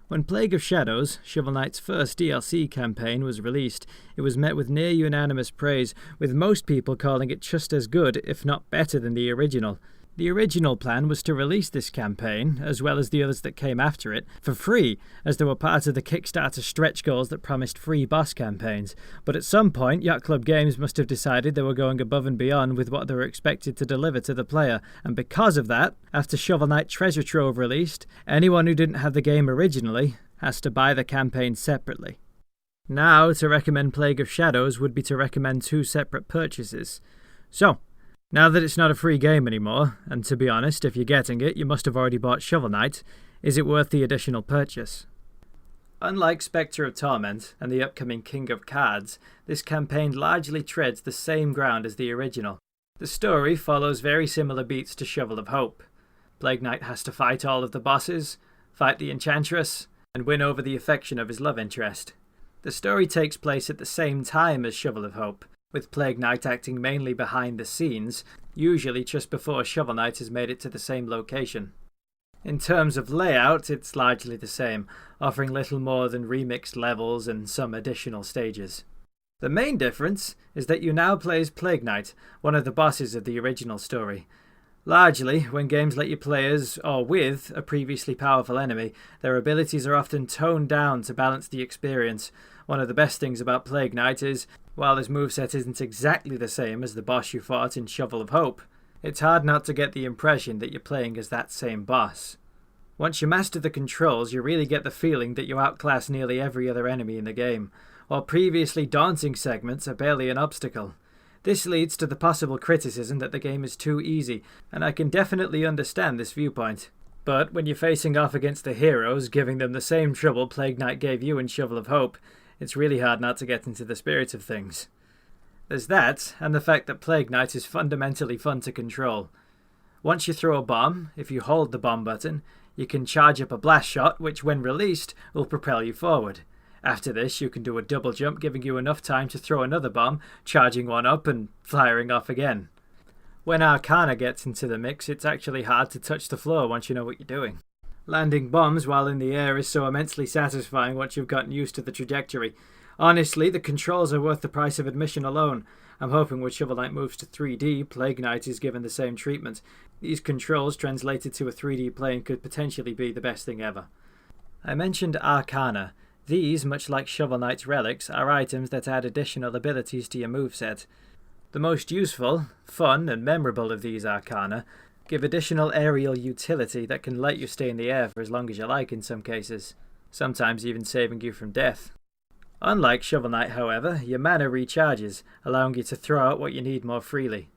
When Plague of Shadows, Shovel Knight's first DLC campaign, was released, it was met with near unanimous praise, with most people calling it just as good, if not better than the original. The original plan was to release this campaign, as well as the others that came after it, for free, as they were part of the Kickstarter stretch goals that promised free boss campaigns. But at some point, Yacht Club Games must have decided they were going above and beyond with what they were expected to deliver to the player, and because of that, after Shovel Knight Treasure Trove released, anyone who didn't have the game originally has to buy the campaign separately. Now, to recommend Plague of Shadows would be to recommend two separate purchases. So, now that it's not a free game anymore, and to be honest, if you're getting it, you must have already bought Shovel Knight, is it worth the additional purchase? Unlike Spectre of Torment and the upcoming King of Cards, this campaign largely treads the same ground as the original. The story follows very similar beats to Shovel of Hope. Plague Knight has to fight all of the bosses, fight the Enchantress, and win over the affection of his love interest. The story takes place at the same time as Shovel of Hope, with Plague Knight acting mainly behind the scenes, usually just before Shovel Knight has made it to the same location. In terms of layout, it's largely the same, offering little more than remixed levels and some additional stages. The main difference is that you now play as Plague Knight, one of the bosses of the original story. Largely, when games let you play as, or with, a previously powerful enemy, their abilities are often toned down to balance the experience. One of the best things about Plague Knight is, while his moveset isn't exactly the same as the boss you fought in Shovel of Hope, it's hard not to get the impression that you're playing as that same boss. Once you master the controls, you really get the feeling that you outclass nearly every other enemy in the game, while previously daunting segments are barely an obstacle. This leads to the possible criticism that the game is too easy, and I can definitely understand this viewpoint. But when you're facing off against the heroes, giving them the same trouble Plague Knight gave you in Shovel of Hope, it's really hard not to get into the spirit of things. There's that, and the fact that Plague Knight is fundamentally fun to control. Once you throw a bomb, if you hold the bomb button, you can charge up a blast shot which, when released, will propel you forward. After this, you can do a double jump, giving you enough time to throw another bomb, charging one up and firing off again. When Arcana gets into the mix, it's actually hard to touch the floor once you know what you're doing. Landing bombs while in the air is so immensely satisfying once you've gotten used to the trajectory. Honestly, the controls are worth the price of admission alone. I'm hoping when Shovel Knight moves to 3D, Plague Knight is given the same treatment. These controls translated to a 3D plane could potentially be the best thing ever. I mentioned Arcana. These, much like Shovel Knight's relics, are items that add additional abilities to your moveset. The most useful, fun, and memorable of these Arcana give additional aerial utility that can let you stay in the air for as long as you like in some cases, sometimes even saving you from death. Unlike Shovel Knight, however, your mana recharges, allowing you to throw out what you need more freely.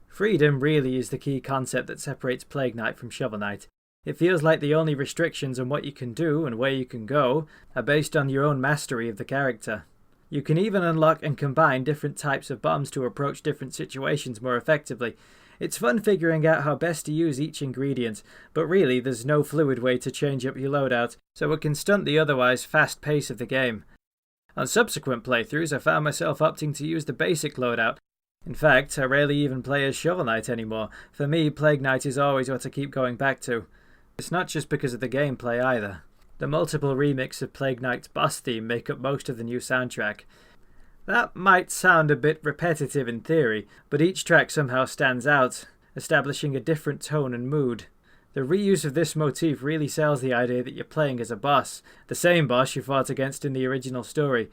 Freedom really is the key concept that separates Plague Knight from Shovel Knight. It feels like the only restrictions on what you can do and where you can go are based on your own mastery of the character. You can even unlock and combine different types of bombs to approach different situations more effectively. It's fun figuring out how best to use each ingredient, but really there's no fluid way to change up your loadout, so it can stunt the otherwise fast pace of the game. On subsequent playthroughs, I found myself opting to use the basic loadout. In fact, I rarely even play as Shovel Knight anymore. For me, Plague Knight is always what I keep going back to. It's not just because of the gameplay either. The multiple remix of Plague Knight's boss theme make up most of the new soundtrack. That might sound a bit repetitive in theory, but each track somehow stands out, establishing a different tone and mood. The reuse of this motif really sells the idea that you're playing as a boss, the same boss you fought against in the original story.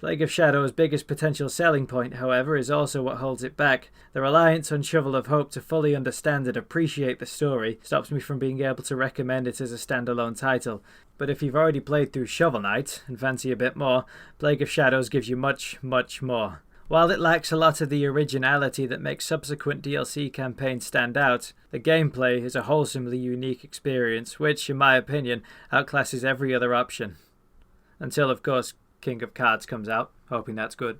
Plague of Shadows' biggest potential selling point, however, is also what holds it back. The reliance on Shovel of Hope to fully understand and appreciate the story stops me from being able to recommend it as a standalone title. But if you've already played through Shovel Knight and fancy a bit more, Plague of Shadows gives you much, much more. While it lacks a lot of the originality that makes subsequent DLC campaigns stand out, the gameplay is a wholesomely unique experience which, in my opinion, outclasses every other option. Until, of course, King of Cards comes out, hoping that's good.